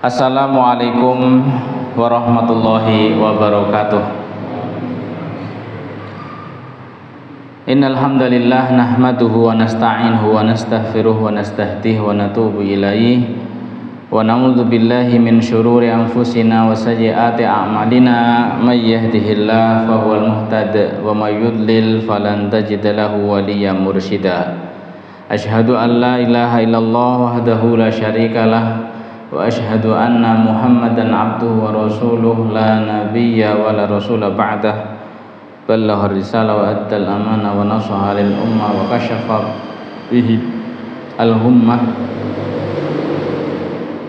Assalamualaikum warahmatullahi wabarakatuh. Innal hamdalillah nahmaduhu wa nasta'inuhu wa nastaghfiruhu wa nastahdihi wa natubu ilaihi wa na'udzu billahi min syururi anfusina wa sayyiati a'malina may yahdihillahu fahuwal muhtadi wa may yudlil falan tajida lahu waliyyan mursyida. Asyhadu an la ilaha illallah wahdahu la syarikalah wa asyhadu anna Muhammadan abduhu wa rasuluh la nabiyya wa la rasula ba'dah. Ballagha risalah wa addal amanah wa nasaha lil ummah wa kashafa bihi al-hummah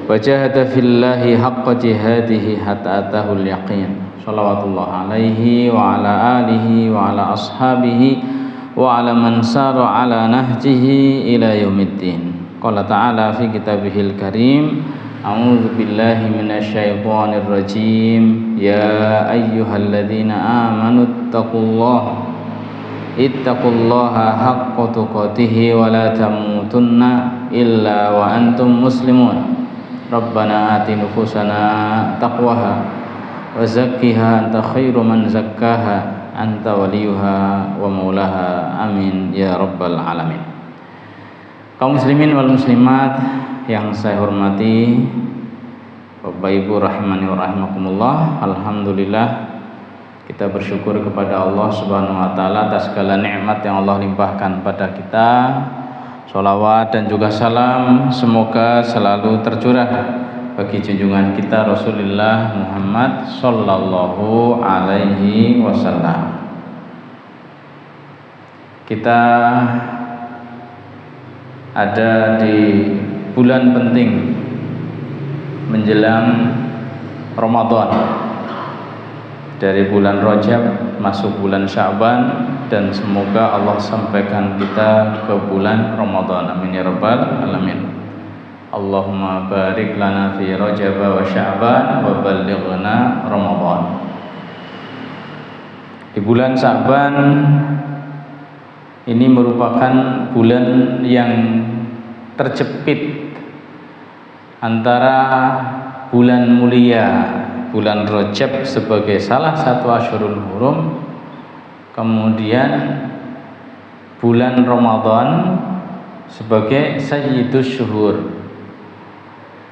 wa jahada fillahi haqqa jihadihi hatta atahul yaqin. Shalawatullah alaihi wa ala alihi wa ala ashabihi wa ala man sara ala nahjihi ila yaumiddin. Qala ta'ala fi kitabihil karim, a'udzu billahi minasyaitonir rajim. Ya ayyuhalladzina amanu ittaqullaha haqqa tuqatih wa la tamutunna illa wa antum muslimun. Rabbana ati nufusana taqwaha wa zakkiha anta khairu man zakkaha anta waliyuha wa maulaha. Amin ya rabbal alamin. Kaum muslimin wal muslimat yang saya hormati, Bapak Ibu rahimani wa rahimakumullah. Alhamdulillah, kita bersyukur kepada Allah Subhanahu wa taala atas segala nikmat yang Allah limpahkan pada kita. Sholawat dan juga salam semoga selalu tercurah bagi junjungan kita Rasulullah Muhammad sallallahu alaihi wasallam. Kita ada di bulan penting menjelang Ramadan, dari bulan Rajab masuk bulan Sya'ban, dan semoga Allah sampaikan kita ke bulan Ramadan. Amin ya rabbal alamin. Allahumma barik lana fi Rajab wa Sya'ban wa ballighna Ramadan. Di bulan Sya'ban ini merupakan bulan yang terjepit antara bulan mulia, bulan Rajab sebagai salah satu Asyhurul Hurum, kemudian bulan Ramadan sebagai Sayyidus Syuhur,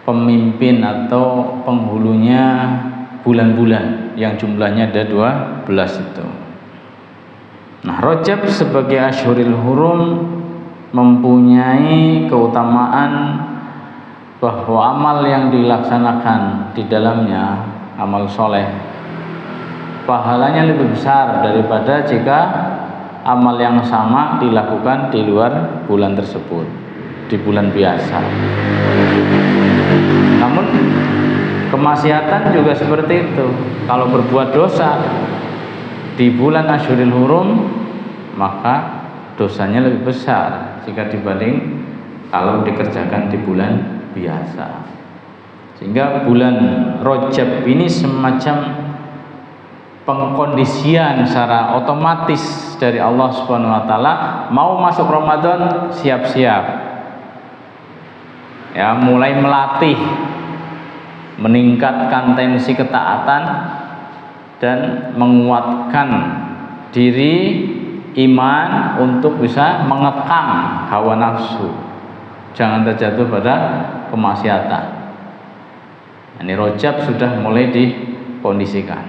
pemimpin atau penghulunya bulan-bulan yang jumlahnya ada 12 itu. Nah, Rajab sebagai Asyhurul Hurum mempunyai keutamaan bahwa amal yang dilaksanakan di dalamnya, amal soleh, pahalanya lebih besar daripada jika amal yang sama dilakukan di luar bulan tersebut, di bulan biasa. Namun kemaksiatan juga seperti itu. Kalau berbuat dosa di bulan Asyhurul Hurum, maka dosanya lebih besar jika dibanding kalau dikerjakan di bulan biasa. Sehingga bulan Rajab ini semacam pengkondisian secara otomatis dari Allah Subhanahu wa taala, mau masuk Ramadan siap-siap. Ya, mulai melatih, meningkatkan tensi ketaatan dan menguatkan diri iman untuk bisa mengekang hawa nafsu, jangan terjatuh pada kemaksiatan. Ini Rajab sudah mulai dikondisikan,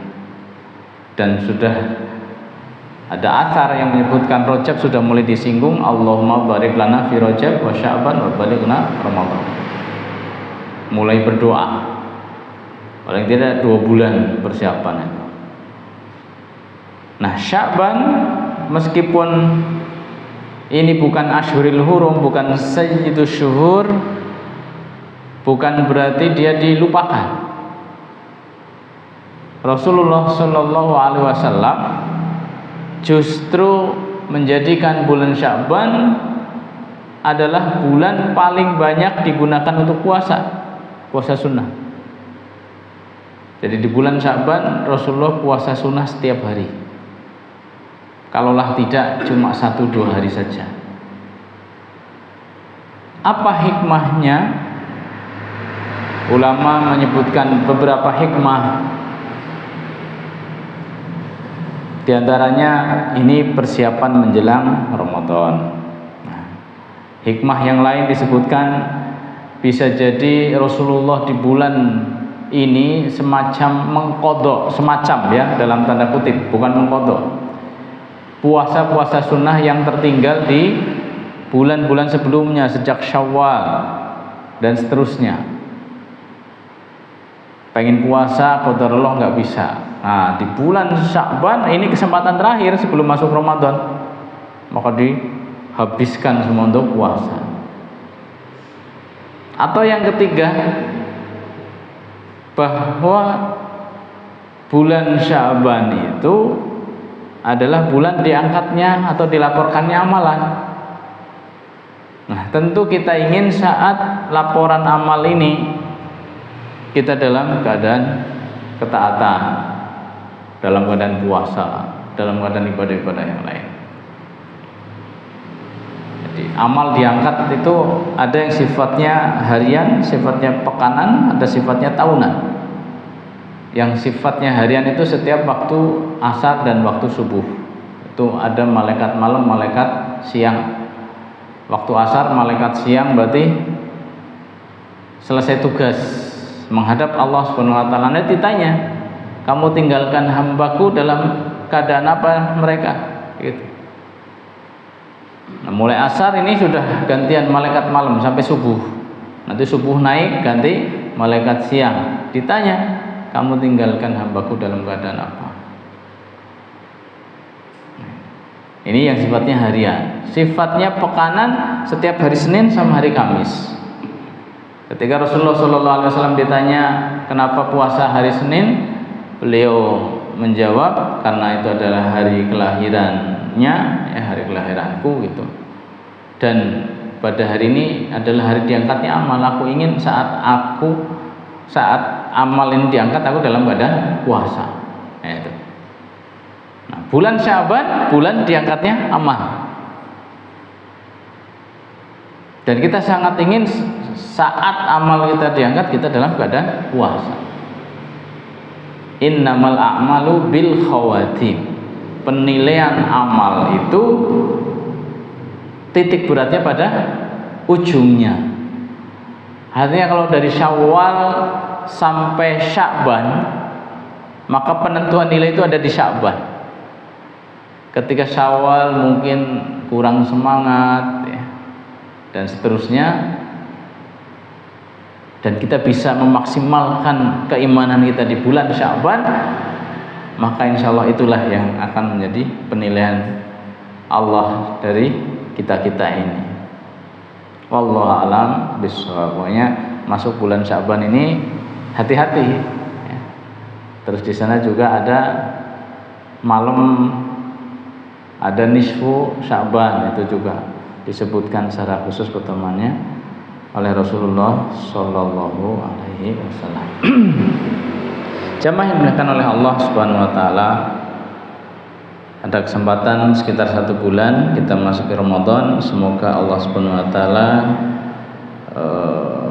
dan sudah ada athar yang menyebutkan Rajab sudah mulai disinggung. Allahumma barik lana fi Rajab wa Sya'ban wa balighna Ramadan. Mulai berdoa, paling tidak 2 bulan persiapan itu. Nah, Sya'ban meskipun ini bukan Asyhurul Hurum, bukan Sayyidus Syuhur, bukan berarti dia dilupakan. Rasulullah Shallallahu Alaihi Wasallam justru menjadikan bulan Sya'ban adalah bulan paling banyak digunakan untuk puasa sunnah. Jadi di bulan Sya'ban Rasulullah puasa sunnah setiap hari. Kalaulah tidak cuma 1-2 hari saja. Apa hikmahnya? ulama menyebutkan beberapa hikmah. Di antaranya ini persiapan menjelang Ramadan. Nah, hikmah yang lain disebutkan bisa jadi Rasulullah di bulan ini semacam mengkodok, semacam ya dalam tanda kutip, bukan mengkodok, puasa-puasa sunnah yang tertinggal di bulan-bulan sebelumnya sejak Syawal dan seterusnya. Pengen puasa qadarullah nggak bisa. Nah, di bulan Sya'ban ini kesempatan terakhir sebelum masuk Ramadan, maka dihabiskan semua untuk puasa. Atau yang ketiga, bahwa bulan Sya'ban itu adalah bulan diangkatnya atau dilaporkannya amalan. Nah, tentu kita ingin saat laporan amal ini kita dalam keadaan ketaatan, dalam keadaan puasa, dalam keadaan ibadah-ibadah yang lain. Jadi amal diangkat itu ada yang sifatnya harian, sifatnya pekanan, ada sifatnya tahunan. Yang sifatnya harian itu setiap waktu asar dan waktu subuh. Itu ada malaikat malam, malaikat siang. Waktu asar, malaikat siang berarti selesai tugas menghadap Allah Subhanahu wa taala. Nanti ditanya, kamu tinggalkan hambaku dalam keadaan apa mereka? Gitu. Nah, mulai asar ini sudah gantian malaikat malam sampai subuh. Nanti subuh naik ganti malaikat siang. Ditanya, kamu tinggalkan hambaku dalam keadaan apa? Ini yang sifatnya harian. Sifatnya pekanan setiap hari Senin sama hari Kamis. Ketika Rasulullah SAW ditanya kenapa puasa hari Senin, beliau menjawab karena itu adalah hari kelahirannya, hari kelahiranku gitu. Dan pada hari ini adalah hari diangkatnya amal. Aku ingin saat amal ini diangkat aku dalam keadaan puasa. Itu. Nah, bulan Sya'ban bulan diangkatnya amal. Dan kita sangat ingin saat amal kita diangkat kita dalam keadaan puasa. Innamal a'malu bil khawatim. Penilaian amal itu titik beratnya pada ujungnya. Artinya kalau dari Syawal sampai Sya'ban, maka penentuan nilai itu ada di Sya'ban. Ketika Syawal mungkin kurang semangat ya, dan seterusnya, dan kita bisa memaksimalkan keimanan kita di bulan Sya'ban, maka insya Allah itulah yang akan menjadi penilaian Allah dari kita-kita ini. Wallahu a'lam bishawab. Pokoknya masuk bulan Sya'ban ini hati-hati ya. Terus di sana juga ada malam, ada nisfu Sya'ban, itu juga disebutkan secara khusus keutamaannya oleh Rasulullah Shallallahu Alaihi Wasallam. Jamaah yang dimuliakan oleh Allah Subhanahu Wa Taala, ada kesempatan sekitar 1 bulan kita masuk ke Ramadan. Semoga Allah Subhanahu Wa Taala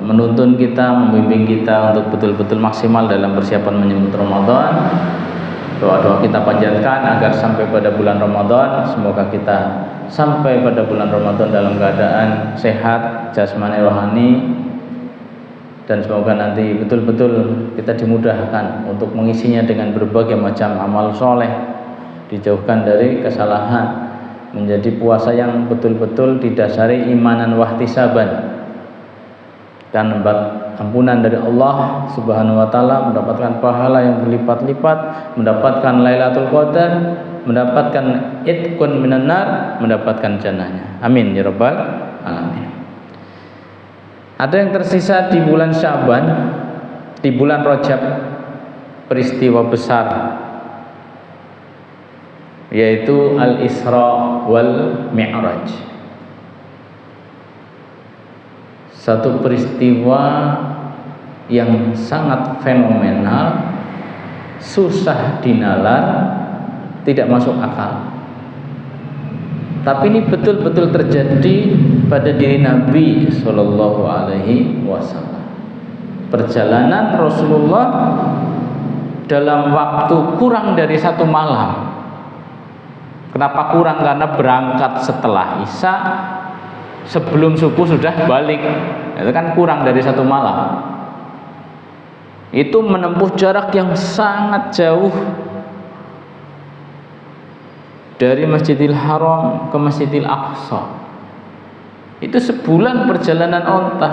menuntun kita, membimbing kita untuk betul-betul maksimal dalam persiapan menyambut Ramadan. Doa-doa kita panjatkan agar sampai pada bulan Ramadan, semoga kita sampai pada bulan Ramadan dalam keadaan sehat jasmani rohani, dan semoga nanti betul-betul kita dimudahkan untuk mengisinya dengan berbagai macam amal soleh, dijauhkan dari kesalahan, menjadi puasa yang betul-betul didasari imanan wahtisaban dan mendapat ampunan dari Allah Subhanahu wa taala, mendapatkan pahala yang berlipat-lipat, mendapatkan Lailatul Qadar, mendapatkan itqun minan nar, mendapatkan jannahnya. Amin ya rabbal alamin. Ada yang tersisa di bulan Sya'ban, di bulan Rajab, peristiwa besar, yaitu Al-Isra wal Mi'raj. Satu peristiwa yang sangat fenomenal, susah dinalar, tidak masuk akal. Tapi ini betul-betul terjadi pada diri Nabi Sallallahu Alaihi Wasallam. perjalanan Rasulullah dalam waktu kurang dari 1 malam. Kenapa kurang? Karena berangkat setelah Isya, sebelum subuh sudah balik. Itu kan kurang dari 1 malam. Itu menempuh jarak yang sangat jauh dari Masjidil Haram ke Masjidil Aqsa. Itu sebulan perjalanan onta.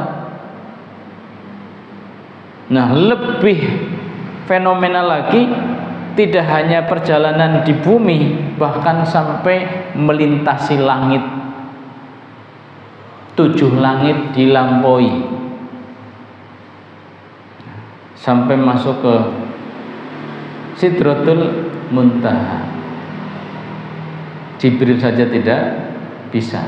Nah, lebih fenomenal lagi, tidak hanya perjalanan di bumi, bahkan sampai melintasi langit. 7 langit dilampaui, sampai masuk ke Sidratul Muntaha. Jibril saja tidak bisa.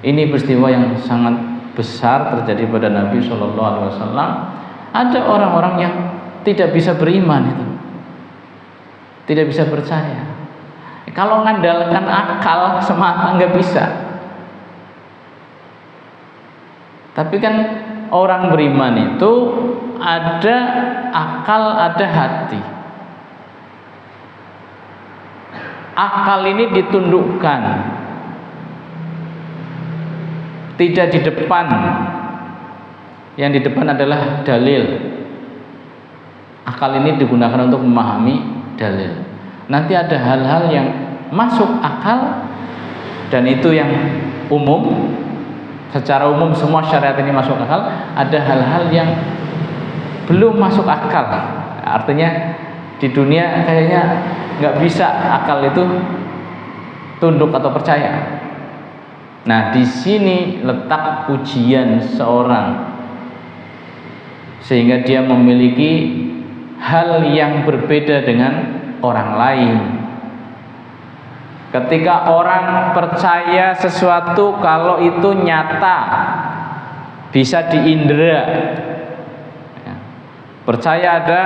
Ini peristiwa yang sangat besar terjadi pada Nabi SAW. Ada orang-orang yang tidak bisa beriman itu, tidak bisa percaya. Kalau mengandalkan akal semata nggak bisa. Tapi kan orang beriman itu ada akal, ada hati. Akal ini ditundukkan, tidak di depan. Yang di depan adalah dalil. Akal ini digunakan untuk memahami dalil. Nanti ada hal-hal yang masuk akal, dan itu yang umum. Secara umum semua syariat ini masuk akal. Ada hal-hal yang belum masuk akal. Artinya di dunia kayaknya nggak bisa akal itu tunduk atau percaya. Nah, di sini letak ujian seorang, sehingga dia memiliki hal yang berbeda dengan orang lain. Ketika orang percaya sesuatu kalau itu nyata, bisa diindra, percaya ada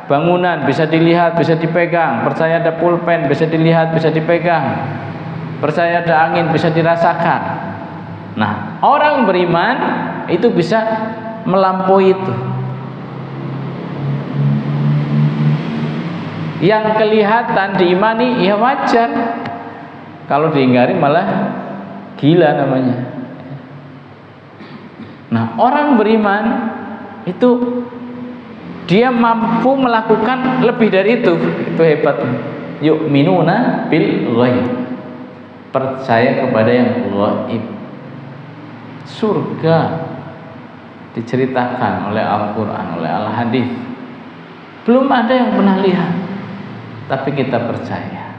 bangunan bisa dilihat, bisa dipegang, percaya ada pulpen bisa dilihat, bisa dipegang, percaya ada angin bisa dirasakan. Nah, orang beriman itu bisa melampaui itu. Yang kelihatan diimani ya wajar, kalau diingkari malah gila namanya. Nah, orang beriman itu dia mampu melakukan lebih dari itu hebat. Yu'minuna bil ghaib, percaya kepada yang ghaib. Surga diceritakan oleh Al-Quran, oleh Al-Hadis, belum ada yang pernah lihat, tapi kita percaya.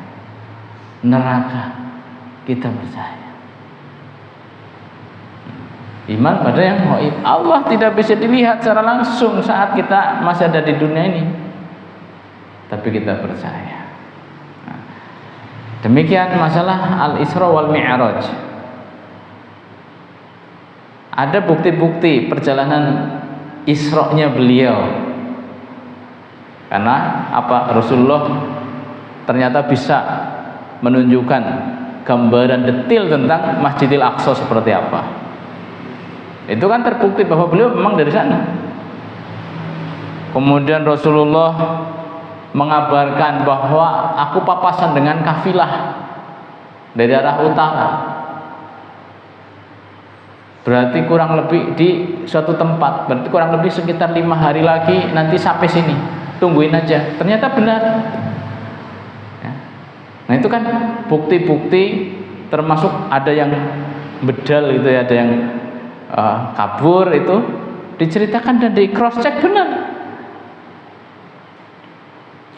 Neraka kita percaya. Iman pada yang ghaib. Allah tidak bisa dilihat secara langsung saat kita masih ada di dunia ini, tapi kita percaya. Nah, demikian masalah Al-Isra wal Mi'raj. Ada bukti-bukti perjalanan Isra-nya beliau. Karena apa? Rasulullah ternyata bisa menunjukkan gambaran detail tentang Masjidil Aqsa seperti apa. Itu kan terbukti bahwa beliau memang dari sana. Kemudian Rasulullah mengabarkan bahwa aku papasan dengan kafilah dari arah utara. Berarti kurang lebih di suatu tempat, berarti kurang lebih sekitar 5 hari lagi nanti sampai sini. Tungguin aja. Ternyata benar. Nah, itu kan bukti-bukti, termasuk ada yang bedal gitu ya, ada yang kabur, itu diceritakan dan di cross check benar.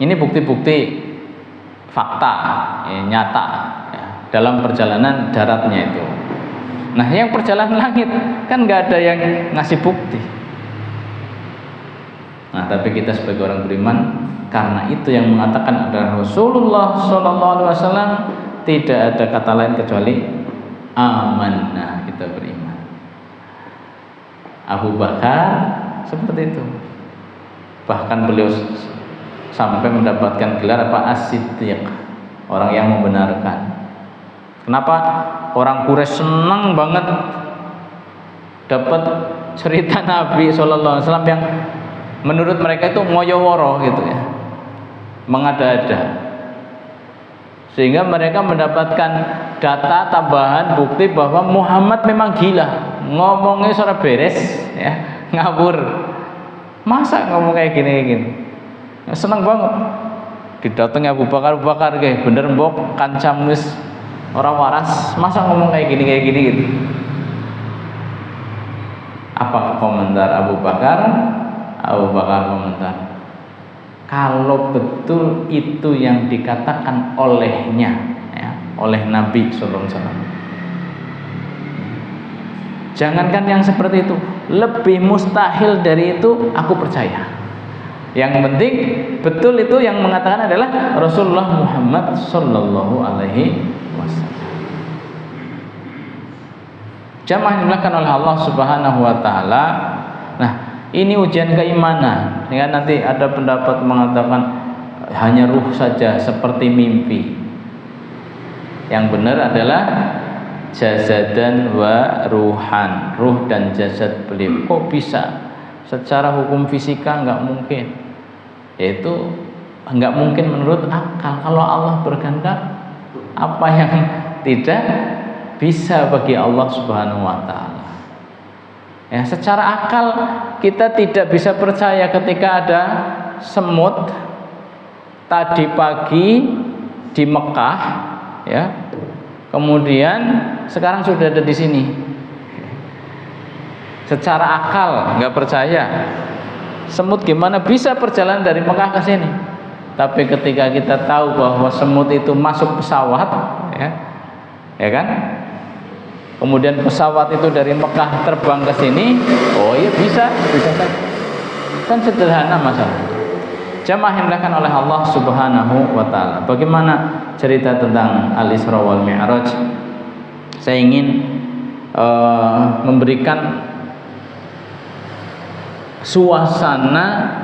Ini bukti-bukti fakta nyata ya, dalam perjalanan daratnya itu. Nah, yang perjalanan langit kan nggak ada yang ngasih bukti. Nah, tapi kita sebagai orang beriman, karena itu yang mengatakan adalah Rasulullah SAW, tidak ada kata lain kecuali amanah, kita beriman. Abu Bakar seperti itu, bahkan beliau sampai mendapatkan gelar apa? As-Siddiq, orang yang membenarkan. Kenapa? Orang Quraisy senang banget dapat cerita Nabi Shallallahu Alaihi Wasallam yang menurut mereka itu ngoyoworo gitu ya, mengada-ada, sehingga mereka mendapatkan data tambahan bukti bahwa Muhammad memang gila, ngomongnya suara beres ya, ngawur, masa ngomong kayak gini. Seneng banget didatangi Abu Bakar kayak bener mbok kancam wis orang waras, masa ngomong kayak gini gitu. Apa komentar Abu Bakar? Abu Bakar komentar, kalau betul itu yang dikatakan olehnya ya, oleh Nabi Sallallahu Alaihi Wasallam, jangankan yang seperti itu, lebih mustahil dari itu aku percaya. Yang penting betul itu yang mengatakan adalah Rasulullah Muhammad Sallallahu Alaihi Wasallam. Jamaah yang dimuliakan oleh Allah Subhanahu Wa Taala. Nah, ini ujian keimanan. Ya, nanti ada pendapat mengatakan hanya ruh saja seperti mimpi. Yang benar adalah jasadan wa ruhan, ruh dan jasad beliau. Kok bisa? Secara hukum fisika nggak mungkin. Yaitu nggak mungkin menurut akal. Kalau Allah berkehendak, apa yang tidak bisa bagi Allah Subhanahu Wa Taala. Ya, secara akal kita tidak bisa percaya ketika ada semut tadi pagi di Mekah, ya, kemudian sekarang sudah ada di sini. Secara akal nggak percaya. Semut gimana bisa perjalanan dari Mekah ke sini? Tapi ketika kita tahu bahwa semut itu masuk pesawat, ya kan? Kemudian pesawat itu dari Mekah terbang ke sini, oh iya bisa kan sederhana masalah. Jamaah yang dimuliakan oleh Allah Subhanahu Wa Taala. Bagaimana cerita tentang Al-Isra wal Mi'raj? Saya ingin memberikan suasana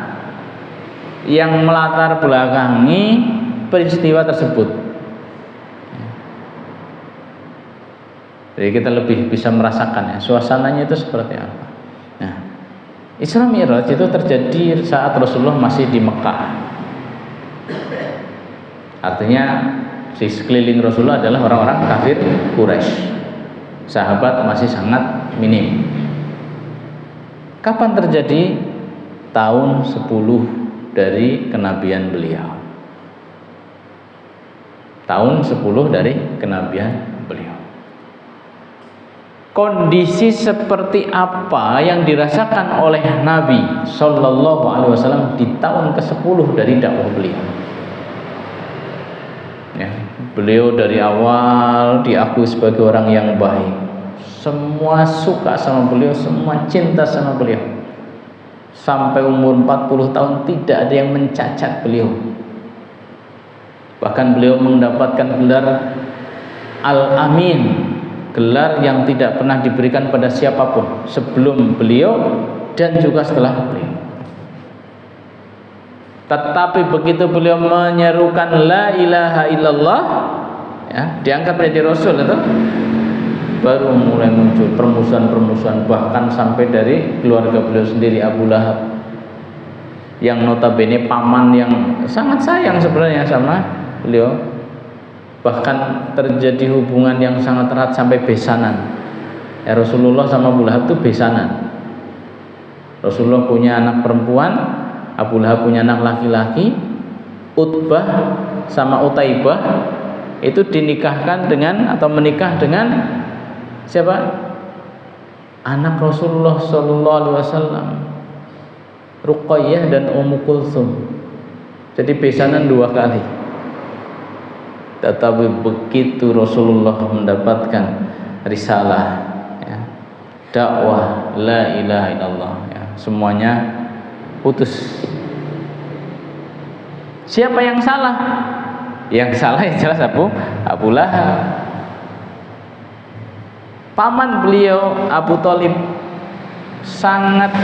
yang melatar belakangi peristiwa tersebut. Jadi kita lebih bisa merasakan ya, suasananya itu seperti apa. Nah, Isra Mi'raj itu terjadi saat Rasulullah masih di Mekah. Artinya di sekeliling Rasulullah adalah orang-orang kafir Quraisy. Sahabat masih sangat minim. Kapan terjadi? Tahun 10 dari kenabian beliau. Tahun 10 dari kenabian beliau. Kondisi seperti apa yang dirasakan oleh Nabi Sallallahu Alaihi Wasallam di tahun ke-10 dari dakwah beliau? Ya, beliau dari awal diakui sebagai orang yang baik. Semua suka sama beliau, semua cinta sama beliau. Sampai umur 40 tahun tidak ada yang mencacat beliau. Bahkan beliau mendapatkan gelar Al-Amin, gelar yang tidak pernah diberikan pada siapapun sebelum beliau dan juga setelah beliau. Tetapi begitu beliau menyerukan la ilaha illallah, ya, diangkat menjadi rasul itu, baru mulai muncul permusuhan-permusuhan, bahkan sampai dari keluarga beliau sendiri, Abu Lahab, yang notabene paman yang sangat sayang sebenarnya sama beliau. Bahkan terjadi hubungan yang sangat erat sampai besanan. Ya, Rasulullah sama Abu Lahab itu besanan. Rasulullah punya anak perempuan, Abu Lahab punya anak laki-laki. Utbah sama Utaibah itu dinikahkan dengan atau menikah dengan siapa? Anak Rasulullah Sallallahu Alaihi Wasallam, Ruqayyah dan Ummu Kulsum. Jadi besanan 2 kali. Tetapi begitu Rasulullah mendapatkan risalah, ya, dakwah la ilaha illallah, ya, semuanya putus. Siapa yang salah? Yang salah yang jelas Abu Lahab. Paman beliau Abu Thalib sangat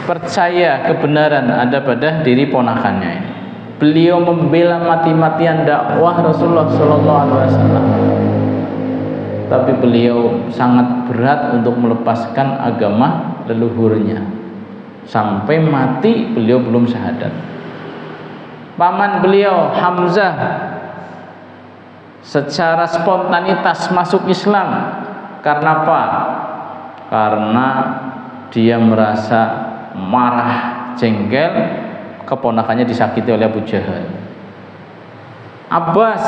percaya kebenaran ada pada diri ponakannya ini. Beliau membela mati-matian dakwah Rasulullah Sallallahu Alaihi Wasallam. tapi beliau sangat berat untuk melepaskan agama leluhurnya. Sampai mati beliau belum syahadat. Paman beliau Hamzah secara spontanitas masuk Islam. Karena apa? Karena dia merasa marah, jengkel keponakannya disakiti oleh Abu Jahal. Abbas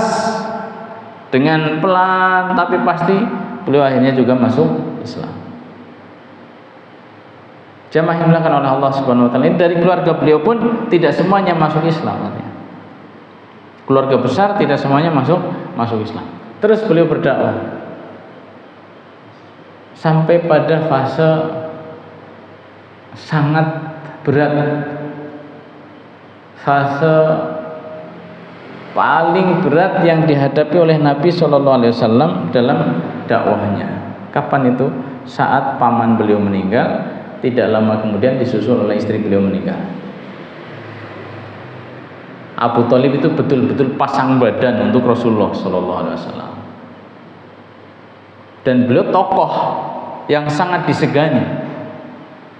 dengan pelan tapi pasti beliau akhirnya juga masuk Islam. Jamaah yang dimuliakan oleh Allah Subhanahu wa taala, dari keluarga beliau pun tidak semuanya masuk Islam artinya. Keluarga besar tidak semuanya masuk Islam. Terus beliau berdakwah sampai pada fase sangat berat, fase paling berat yang dihadapi oleh Nabi SAW dalam dakwahnya. Kapan itu? Saat paman beliau meninggal, tidak lama kemudian disusul oleh istri beliau meninggal. Abu Thalib itu betul-betul pasang badan untuk Rasulullah SAW, dan beliau tokoh yang sangat disegani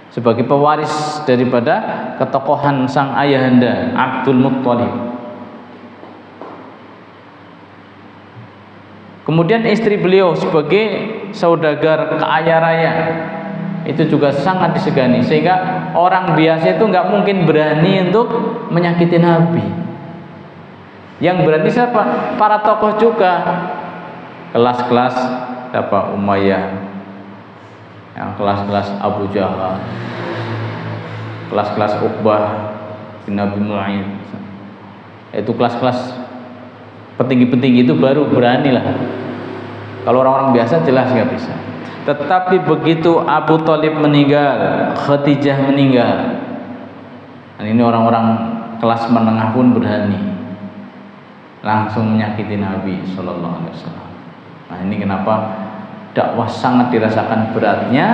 sebagai pewaris daripada ketokohan sang ayahanda Abdul Muttalib. Kemudian istri beliau sebagai saudagar kaya raya itu juga sangat disegani, sehingga orang biasa itu nggak mungkin berani untuk menyakiti Nabi. Yang berani siapa? Para tokoh juga, kelas-kelas apa, Umayyah, yang kelas-kelas Abu Jahal, kelas-kelas Uqbah bin Abi Mu'ayyid. Itu kelas-kelas petinggi-petinggi itu baru berani lah. Kalau orang-orang biasa jelas nggak bisa. Tetapi begitu Abu Thalib meninggal, Khadijah meninggal, dan ini orang-orang kelas menengah pun berani langsung menyakiti Nabi Sallallahu Alaihi Wasallam. Nah, ini kenapa dakwah sangat dirasakan beratnya.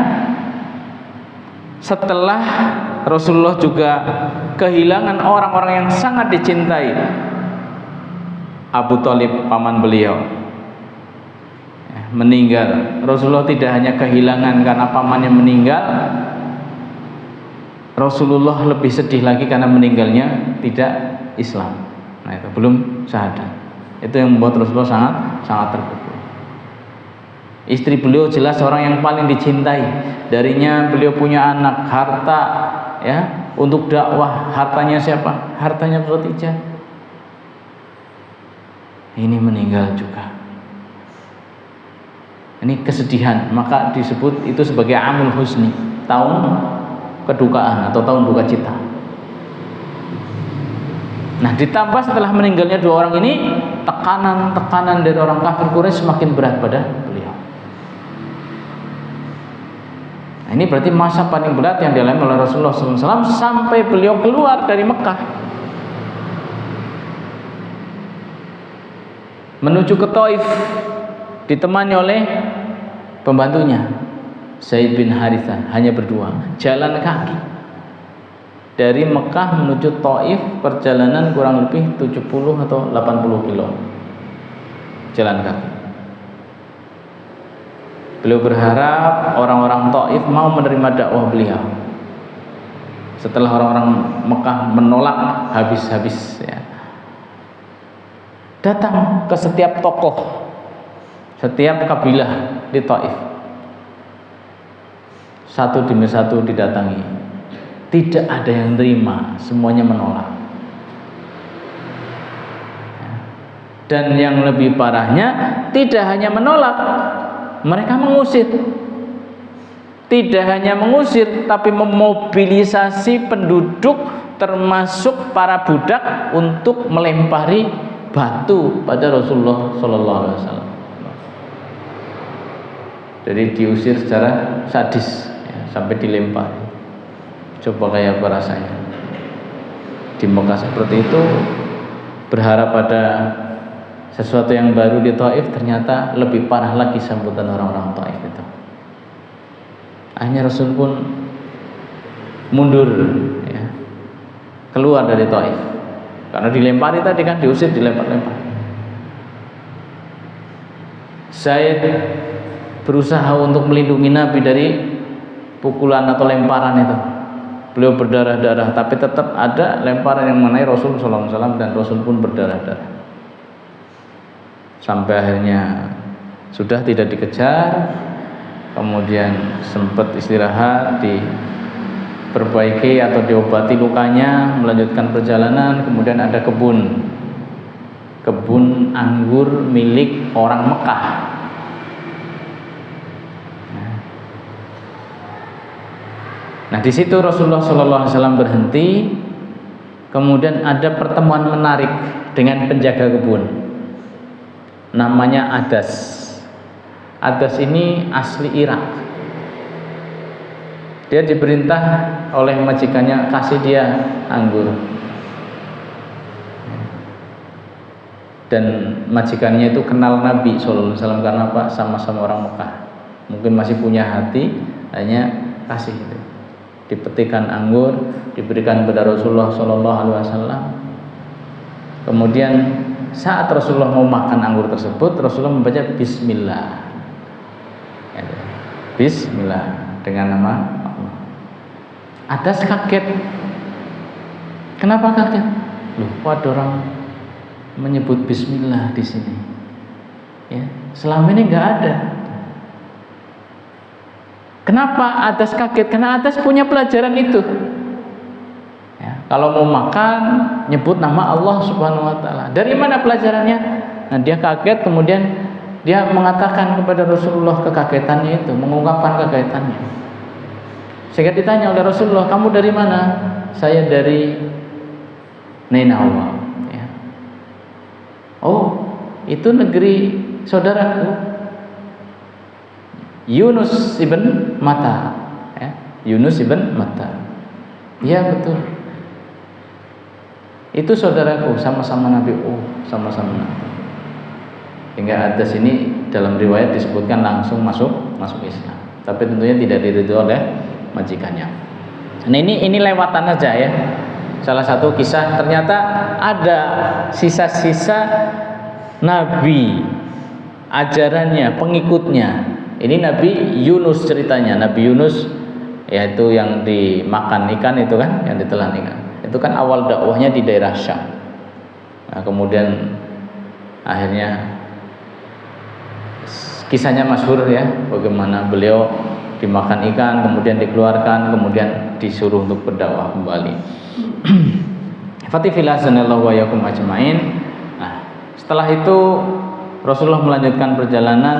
Setelah Rasulullah juga kehilangan orang-orang yang sangat dicintai. Abu Thalib paman beliau meninggal. Rasulullah tidak hanya kehilangan karena pamannya meninggal, Rasulullah lebih sedih lagi karena meninggalnya tidak Islam. Nah, itu belum syahadat. Itu yang membuat Rasulullah sangat terpukul. Istri beliau jelas orang yang paling dicintai. Darinya beliau punya anak, harta, ya, untuk dakwah. Hartanya siapa? Hartanya Khadijah. Ini meninggal juga. Ini kesedihan, maka disebut itu sebagai Amul Husni, tahun kedukaan atau tahun duka cita. Nah, ditambah setelah meninggalnya dua orang ini, tekanan dari orang kafir Quraisy semakin berat pada beliau. Nah, ini berarti masa paling berat yang dialami oleh Rasulullah SAW sampai beliau keluar dari Mekah menuju ke Taif, ditemani oleh pembantunya Zaid bin Harithah, hanya berdua, jalan kaki dari Mekah menuju Taif, perjalanan kurang lebih 70 atau 80 kilo jalan kaki. Beliau berharap orang-orang Taif mau menerima dakwah beliau. Setelah orang-orang Mekah menolak habis-habis, ya, datang ke setiap tokoh, setiap kabilah di Taif, satu demi satu didatangi. Tidak ada yang terima, semuanya menolak. Dan yang lebih parahnya, tidak hanya menolak, mereka mengusir. Tidak hanya mengusir, tapi memobilisasi penduduk termasuk para budak untuk melempari batu pada Rasulullah SAW. Jadi diusir secara sadis, ya, sampai dilempari. Coba kayak apa rasanya di Mekah seperti itu, berharap pada sesuatu yang baru di Taif, ternyata lebih parah lagi sambutan orang-orang Taif itu. Akhirnya Rasul pun mundur, ya, keluar dari Taif karena dilempari tadi kan, diusir, dilempar-lempar. Zaid berusaha untuk melindungi Nabi dari pukulan atau lemparan itu. Beliau berdarah-darah, tapi tetap ada lemparan yang mengenai Rasul sallallahu alaihi wasallam, dan Rasul pun berdarah-darah. Sampai akhirnya sudah tidak dikejar, kemudian sempat istirahat, diperbaiki atau diobati lukanya, melanjutkan perjalanan. Kemudian ada kebun anggur milik orang Mekah. Nah, di situ Rasulullah SAW berhenti. Kemudian ada pertemuan menarik dengan penjaga kebun, namanya Adas. Adas ini asli Irak. Dia diperintah oleh majikannya kasih dia anggur, dan majikannya itu kenal Nabi SAW. Karena apa? Sama-sama orang Mekah, mungkin masih punya hati, hanya kasih itu. Dipetikan anggur, diberikan kepada Rasulullah SAW. Kemudian saat Rasulullah mau makan anggur tersebut, Rasulullah membaca Bismillah. Bismillah dengan nama Allah. Adas kaget. Kenapa kaget? Loh, kok ada orang menyebut Bismillah di sini? Ya, selama ini nggak ada. Kenapa Adas kaget? Karena Adas punya pelajaran itu. Ya, kalau mau makan nyebut nama Allah Subhanahu wa taala. Dari mana pelajarannya? Nah, dia kaget, kemudian dia mengatakan kepada Rasulullah kekagetannya itu, mengungkapkan kekagetannya. Sehingga ditanya oleh Rasulullah, "Kamu dari mana?" "Saya dari Nainawa." Ya. "Oh, itu negeri saudaraku Yunus ibn Matta." Ya, Yunus ibn Matta. "Iya, betul. Itu saudaraku, sama-sama Nabi." "Oh, sama-sama Nabi." Hingga Adas ini dalam riwayat disebutkan langsung masuk Islam, tapi tentunya tidak diridhoi oleh majikannya. Nah, ini lewatan aja ya. Salah satu kisah, ternyata ada sisa-sisa Nabi, ajarannya, pengikutnya. Ini Nabi Yunus ceritanya. Nabi Yunus, yaitu yang dimakan ikan itu kan, yang ditelan ikan. Itu kan awal dakwahnya di daerah Syam. Nah, kemudian akhirnya kisahnya masyhur ya, bagaimana beliau dimakan ikan, kemudian dikeluarkan, kemudian disuruh untuk berdakwah kembali. Fatifillah sanallahu wa yakum ajmain. Nah, setelah itu Rasulullah melanjutkan perjalanan.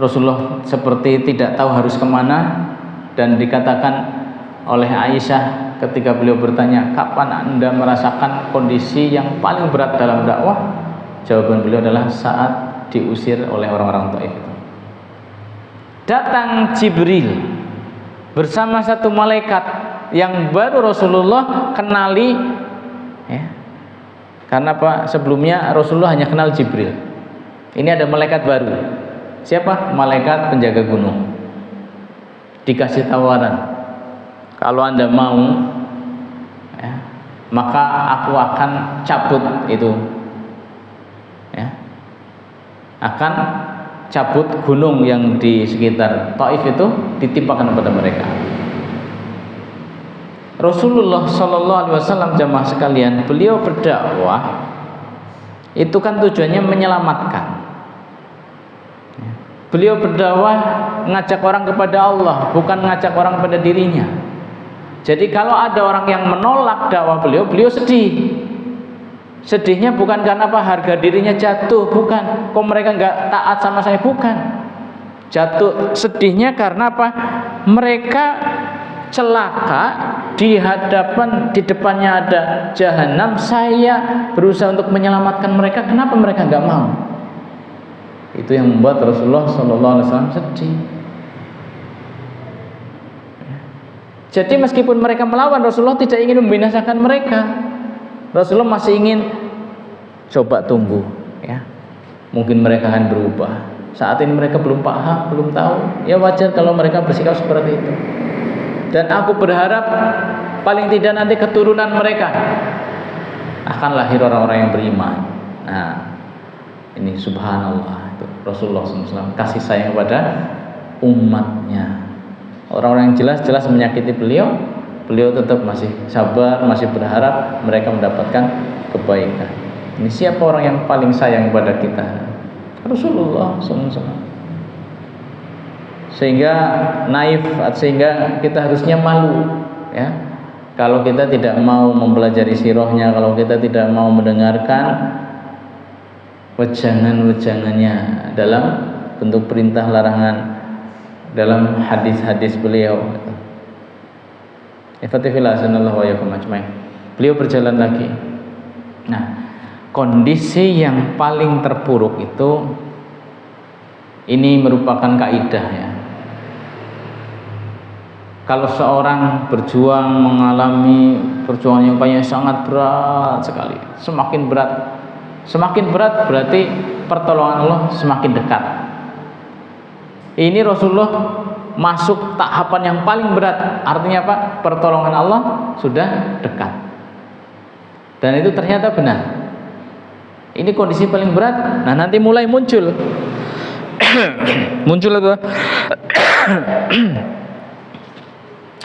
Rasulullah seperti tidak tahu harus kemana, dan dikatakan oleh Aisyah ketika beliau bertanya, "Kapan Anda merasakan kondisi yang paling berat dalam dakwah?" Jawaban beliau adalah saat diusir oleh orang-orang Taif itu. Datang Jibril bersama satu malaikat yang baru Rasulullah kenali ya. Karena apa? Sebelumnya Rasulullah hanya kenal Jibril. Ini ada malaikat baru. Siapa? Malaikat penjaga gunung. Dikasih tawaran, kalau Anda mau ya, maka aku akan cabut itu ya, akan cabut gunung yang di sekitar Taif itu, ditimpakan kepada mereka. Rasulullah Shallallahu Alaihi Wasallam, jamaah sekalian, beliau berdakwah itu kan tujuannya menyelamatkan. Beliau berdakwah ngajak orang kepada Allah, bukan ngajak orang kepada dirinya. Jadi kalau ada orang yang menolak dakwah beliau, beliau sedih. Sedihnya bukan karena apa, harga dirinya jatuh, bukan. Kok mereka nggak taat sama saya, bukan. Jatuh sedihnya karena apa? Mereka celaka di depannya ada jahanam. Saya berusaha untuk menyelamatkan mereka, kenapa mereka nggak mau? Itu yang membuat Rasulullah SAW sedih. Jadi meskipun mereka melawan, Rasulullah tidak ingin membinasakan mereka. Rasulullah masih ingin coba tunggu ya. Mungkin mereka akan berubah. Saat ini mereka belum paham, belum tahu. Ya wajar kalau mereka bersikap seperti itu. Dan aku berharap paling tidak nanti keturunan mereka akan lahir orang-orang yang beriman. Nah, Ini subhanallah, itu Rasulullah SAW kasih sayang kepada umatnya. Orang-orang yang jelas-jelas menyakiti beliau, beliau tetap masih sabar, masih berharap mereka mendapatkan kebaikan. Ini siapa orang yang paling sayang kepada kita? Rasulullah SAW. Sehingga naif, sehingga kita harusnya malu, ya. Kalau kita tidak mau mempelajari sirahnya, kalau kita tidak mau mendengarkan wejangan-wejangannya dalam bentuk perintah larangan dalam hadis-hadis beliau. Beliau berjalan lagi. Nah, kondisi yang paling terburuk itu, ini merupakan kaidah ya. Kalau seorang berjuang mengalami perjuangan yang banyak sangat berat sekali, semakin berat berarti pertolongan Allah semakin dekat. Ini Rasulullah masuk tahapan yang paling berat, artinya apa? Pertolongan Allah sudah dekat. Dan itu ternyata benar. Ini kondisi paling berat. Nah, nanti mulai muncul apa?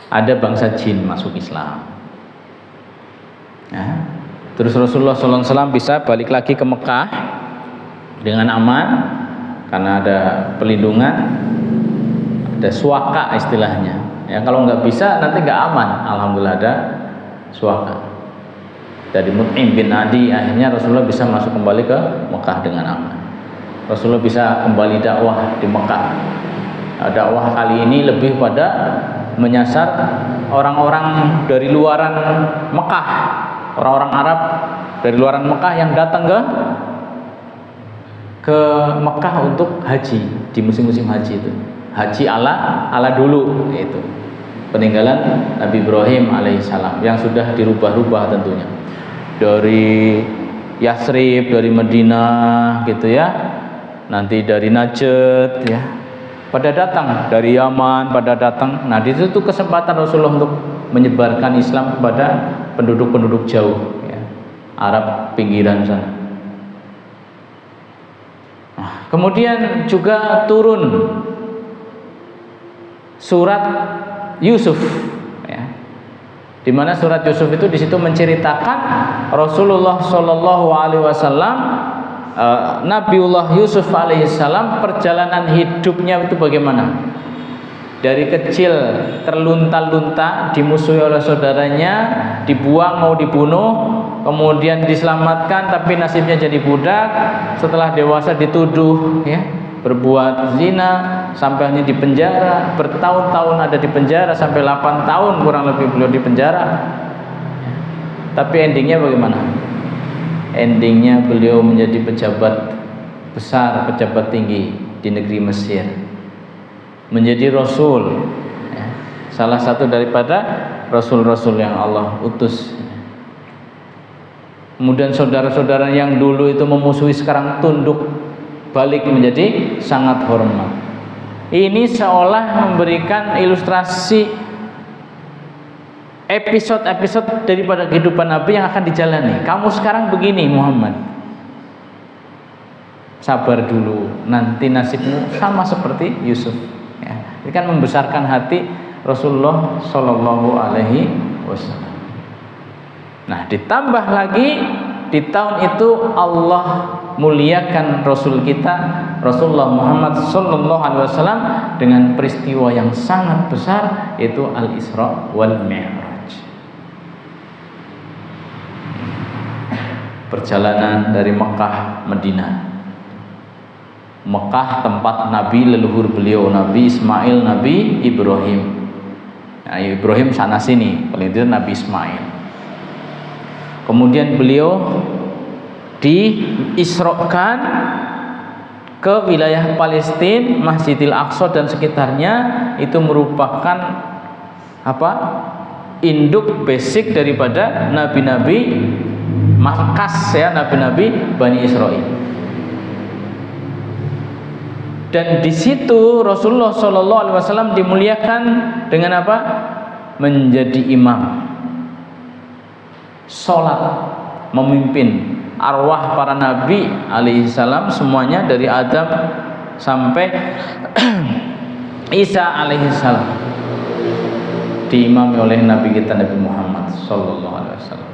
Ada bangsa jin masuk Islam. Nah, terus Rasulullah SAW bisa balik lagi ke Mekah dengan aman karena ada perlindungan, ada suaka istilahnya. Ya, kalau nggak bisa nanti nggak aman. Alhamdulillah ada suaka. Dari Mut'im bin Adi akhirnya Rasulullah bisa masuk kembali ke Mekah dengan aman. Rasulullah bisa kembali dakwah di Mekah. Dakwah kali ini lebih pada menyasar orang-orang dari luaran Mekah, orang-orang Arab dari luaran Mekah yang datang ke Mekah untuk haji di musim-musim haji itu. Haji ala dulu, yaitu peninggalan Nabi Ibrahim alaihissalam yang sudah dirubah-rubah tentunya. Dari Yasrib, dari Madinah gitu ya. Nanti dari Najd ya. Pada datang dari Yaman, pada datang. Nah, di situ kesempatan Rasulullah untuk menyebarkan Islam kepada penduduk-penduduk jauh ya. Arab pinggiran sana. Nah, kemudian juga turun surat Yusuf ya. Di mana surat Yusuf itu di situ menceritakan Rasulullah Shallallahu alaihi wasallam, Nabiullah Yusuf alaihissalam, perjalanan hidupnya itu bagaimana? Dari kecil terlunta-lunta, dimusuhi oleh saudaranya, dibuang mau dibunuh, kemudian diselamatkan tapi nasibnya jadi budak. Setelah dewasa dituduh ya, berbuat zina, sampai hanya di penjara, bertahun-tahun ada di penjara, sampai 8 tahun kurang lebih beliau di penjara. Tapi endingnya bagaimana? Endingnya beliau menjadi pejabat besar, pejabat tinggi di negeri Mesir, menjadi rasul ya, salah satu daripada rasul-rasul yang Allah utus. Kemudian saudara-saudara yang dulu itu memusuhi sekarang tunduk balik menjadi sangat hormat. Ini seolah memberikan ilustrasi episode-episode daripada kehidupan Nabi yang akan dijalani. Kamu sekarang begini Muhammad, sabar dulu, nanti nasibmu sama seperti Yusuf ya. Ini kan membesarkan hati Rasulullah Shallallahu alaihi wasallam. Nah, ditambah lagi di tahun itu Allah muliakan Rasul kita Rasulullah Muhammad Shallallahu alaihi wasallam dengan peristiwa yang sangat besar, yaitu Al-Isra wal Mi'raj. Perjalanan dari Mekah Madinah. Mekah tempat Nabi leluhur beliau, Nabi Ismail, Nabi Ibrahim. Nah, Ibrahim sana sini, paling tidak Nabi Ismail. Kemudian beliau diisrokan ke wilayah Palestina, Masjidil Aqsa dan sekitarnya. Itu merupakan apa? Induk basic daripada nabi-nabi, markas ya, nabi-nabi Bani Israil. Dan di situ Rasulullah Shallallahu alaihi wasallam dimuliakan dengan apa? Menjadi imam, sholat, memimpin arwah para nabi alaihi salam semuanya dari Adam sampai Isa alaihi salam diimami oleh Nabi kita Nabi Muhammad sallallahu alaihi wasallam.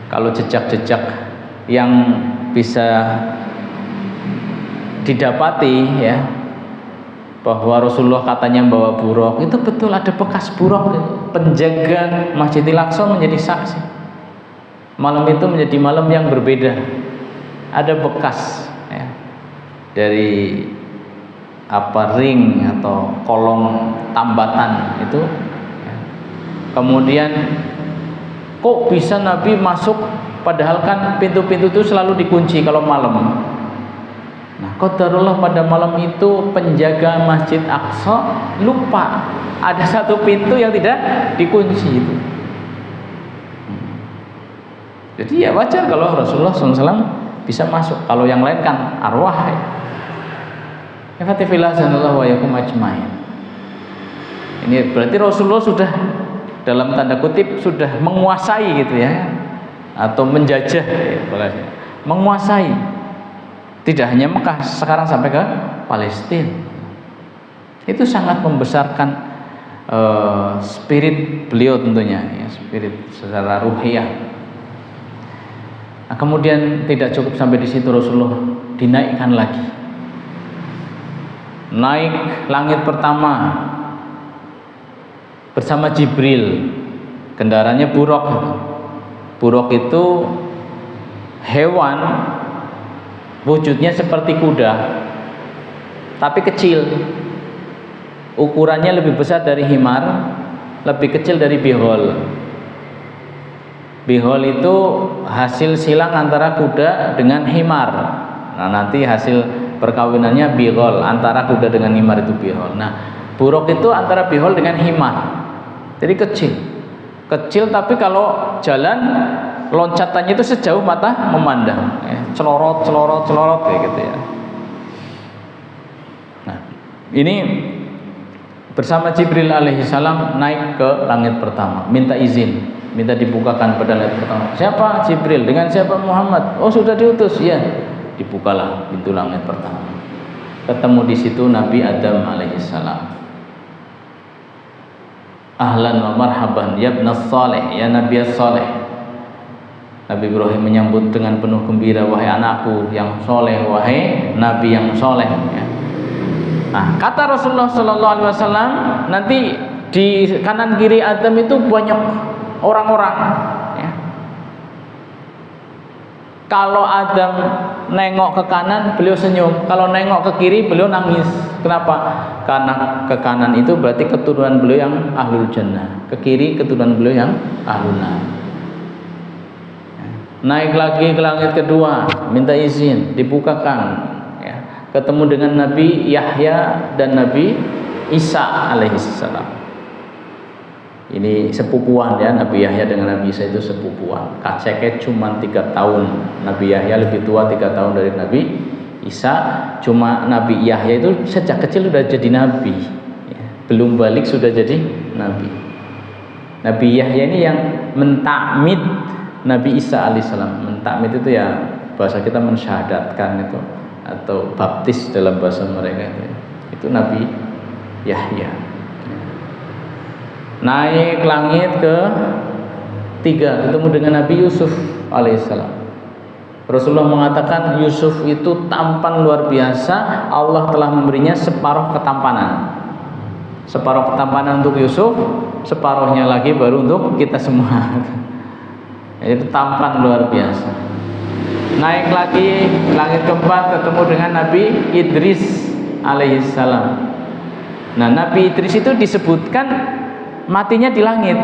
Kalau jejak-jejak yang bisa didapati ya, bahwa Rasulullah katanya bawa buruk, itu betul, ada bekas buruk. Penjaga Masjidil Aqsa menjadi saksi. Malam itu menjadi malam yang berbeda. Ada bekas ya, dari ring atau kolong tambatan itu ya. Kemudian kok bisa Nabi masuk, padahal kan pintu-pintu itu selalu dikunci kalau malam. Nah, qadarullah pada malam itu penjaga Masjid Aqsa lupa ada satu pintu yang tidak dikunci itu. Jadi ya wajar kalau Rasulullah SAW bisa masuk. Kalau yang lain kan arwah ya. Fatifillah sanallahu wa yakum ajmain. Ini berarti Rasulullah sudah dalam tanda kutip sudah menguasai gitu ya, atau menjajah ya, menguasai. Tidak hanya Mekah, sekarang sampai ke Palestina. Itu sangat membesarkan spirit beliau tentunya ya, spirit secara ruhiyah. Nah, kemudian tidak cukup sampai di situ, Rasulullah dinaikkan lagi. Naik langit pertama bersama Jibril, kendaraannya buraq. Buraq itu hewan wujudnya seperti kuda tapi kecil, ukurannya lebih besar dari himar, lebih kecil dari bihol. Bihol itu hasil silang antara kuda dengan himar. Nah, nanti hasil perkawinannya bihol, antara kuda dengan himar itu bihol. Nah, buraq itu antara bihol dengan himar. Jadi kecil tapi kalau jalan loncatannya itu sejauh mata memandang ya, celorot kayak gitu ya. Nah, ini bersama Jibril alaihi salam naik ke langit pertama, minta izin, minta dibukakan pada langit pertama. Siapa? Jibril. Dengan siapa? Muhammad. Oh, sudah diutus ya. Dibukalah pintu langit pertama. Ketemu di situ Nabi Adam alaihi salam. Ahlan wa marhaban ya ibnas salih, ya Nabi as-salih. Nabi Ibrahim menyambut dengan penuh gembira, wahai anakku yang soleh, wahai Nabi yang soleh ya. Nah, kata Rasulullah sallallahu alaihi wasallam, nanti di kanan kiri Adam itu banyak orang-orang ya. Kalau Adam nengok ke kanan, beliau senyum. Kalau nengok ke kiri, beliau nangis. Kenapa? Karena ke kanan itu berarti keturunan beliau yang ahlul jannah, ke kiri keturunan beliau yang ahlul nar. Naik lagi ke langit kedua, minta izin, dibukakan ya. Ketemu dengan Nabi Yahya dan Nabi Isa alaihissalam. Ini sepupuan ya, Nabi Yahya dengan Nabi Isa itu sepupuan. Kaceknya cuma 3 tahun. Nabi Yahya lebih tua 3 tahun dari Nabi Isa. Cuma Nabi Yahya itu sejak kecil sudah jadi Nabi ya. Belum balik sudah jadi Nabi. Nabi Yahya ini yang mentakmid Nabi Isa alaihissalam. Mentakmid itu ya bahasa kita mensyahadatkan itu, atau baptis dalam bahasa mereka itu Nabi Yahya. Naik langit ke 3, ketemu dengan Nabi Yusuf alaihissalam. Rasulullah mengatakan Yusuf itu tampan luar biasa. Allah telah memberinya separuh ketampanan. Separuh ketampanan untuk Yusuf, separuhnya lagi baru untuk kita semua. Itu tampan luar biasa. Naik lagi langit keempat, ketemu dengan Nabi Idris alaihissalam. Nah, Nabi Idris itu disebutkan matinya di langit,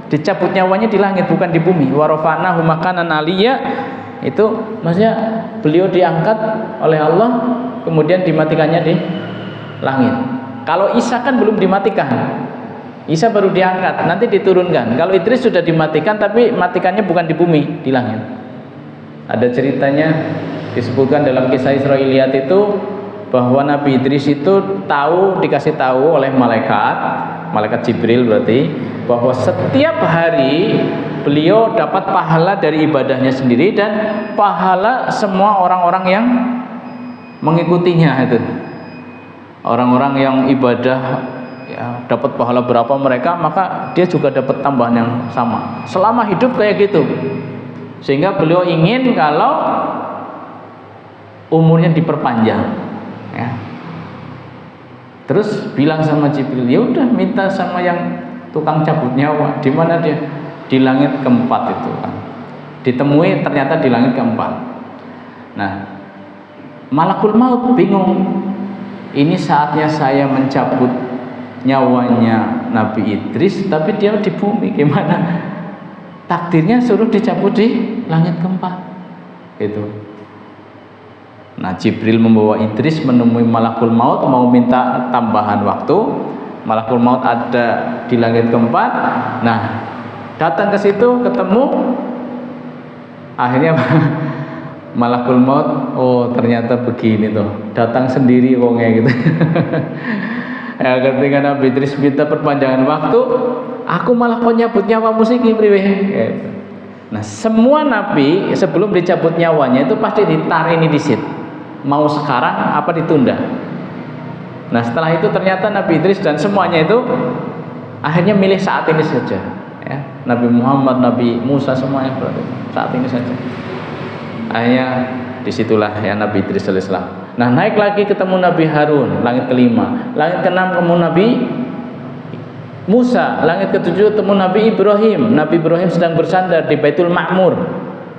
dicabut nyawanya di langit, bukan di bumi. Warofana humakanan aliyya, itu maksudnya beliau diangkat oleh Allah, kemudian dimatikannya di langit. Kalau Isa kan belum dimatikan, Isa baru diangkat, nanti diturunkan. Kalau Idris sudah dimatikan, tapi matikannya bukan di bumi, di langit. Ada ceritanya disebutkan dalam kisah Israiliyat itu bahwa Nabi Idris itu dikasih tahu oleh malaikat malaikat Jibril berarti, bahwa setiap hari beliau dapat pahala dari ibadahnya sendiri dan pahala semua orang-orang yang mengikutinya itu. Orang-orang yang ibadah ya, dapat pahala berapa mereka, maka dia juga dapat tambahan yang sama. Selama hidup kayak gitu. Sehingga beliau ingin kalau umurnya diperpanjang. Ya. Terus bilang sama Jibril, ya udah minta sama yang tukang cabut nyawa. Di mana dia? Di langit keempat itu kan. Ditemui ternyata di langit keempat. Nah, Malakul Maut bingung. Ini saatnya saya mencabut nyawanya Nabi Idris, tapi dia di bumi, gimana? Takdirnya suruh dicabut di langit keempat. Gitu. Nah, Jibril membawa Idris menemui Malakul Maut, mau minta tambahan waktu. Malakul Maut ada di langit keempat. Nah, datang ke situ, ketemu. Akhirnya Malakul Maut, oh ternyata begini tuh, datang sendiri wongnya gitu. Ya, ketika Nabi Idris minta perpanjangan waktu, aku malah kok nyabut nyawamu sih priwe. Gitu. Nah, semua nabi sebelum dicabut nyawanya itu pasti ditarik ini disit. Mau sekarang apa ditunda. Nah, setelah itu ternyata Nabi Idris dan semuanya itu akhirnya milih saat ini saja. Ya, Nabi Muhammad, Nabi Musa semuanya berarti saat ini saja. Akhirnya disitulah ya Nabi Idris alaihissalam. Nah, naik lagi ketemu Nabi Harun, langit kelima. Langit keenam ketemu Nabi Musa. Langit ketujuh ketemu Nabi Ibrahim. Nabi Ibrahim sedang bersandar di Baitul Ma'mur.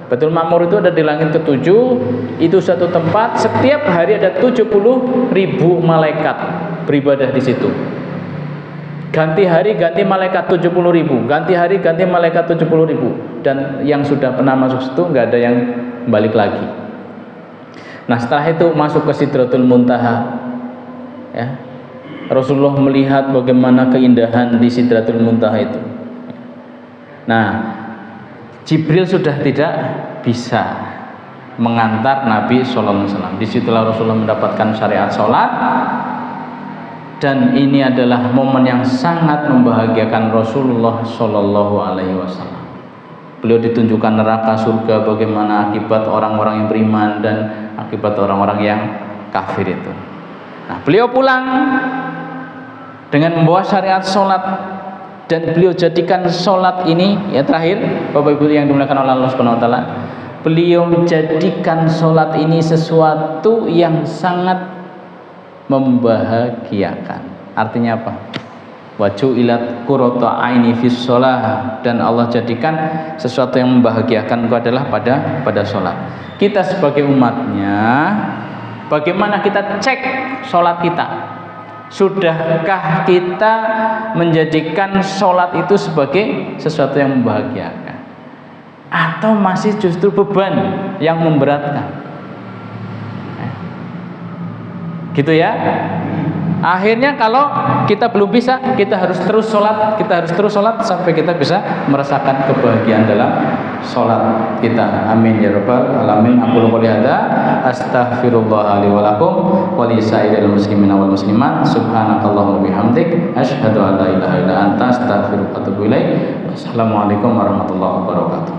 Baitul Ma'mur itu ada di langit ketujuh. Itu satu tempat. Setiap hari ada 70.000 malaikat beribadah di situ. Ganti hari ganti malaikat 70.000. Ganti hari ganti malaikat 70.000. Dan yang sudah pernah masuk situ nggak ada yang balik lagi. Nah, setelah itu masuk ke Sidratul Muntaha. Ya. Rasulullah melihat bagaimana keindahan di Sidratul Muntaha itu. Nah, Jibril sudah tidak bisa mengantar Nabi Sallallahu Alaihi Wasallam. Disitulah Rasulullah mendapatkan syariat sholat, dan ini adalah momen yang sangat membahagiakan Rasulullah Sallallahu Alaihi Wasallam. Beliau ditunjukkan neraka, surga, bagaimana akibat orang-orang yang beriman dan akibat orang-orang yang kafir itu. Nah, beliau pulang dengan membawa syariat sholat, dan beliau jadikan sholat ini, ya terakhir Bapak Ibu yang dimuliakan oleh Allah Subhanahu Wa Taala, beliau menjadikan sholat ini sesuatu yang sangat membahagiakan. Artinya apa? Waju'ilat qurratu aini fis shalah, dan Allah jadikan sesuatu yang membahagiakan itu adalah pada sholat. Kita sebagai umatnya, bagaimana kita cek sholat kita? Sudahkah kita menjadikan sholat itu sebagai sesuatu yang membahagiakan, atau masih justru beban yang memberatkan? Gitu ya. Akhirnya kalau kita belum bisa, kita harus terus sholat sampai kita bisa merasakan kebahagiaan dalam sholat kita. Amin ya rabbal alamin. Aku qouli hadza astaghfirullah li wa lakum wa li sairil muslimina wal muslimat. Subhanakallahumma bihamdik asyhadu an la ilaha illa anta astaghfiruka wa atubu ilaik. Wassalamualaikum warahmatullahi wabarakatuh.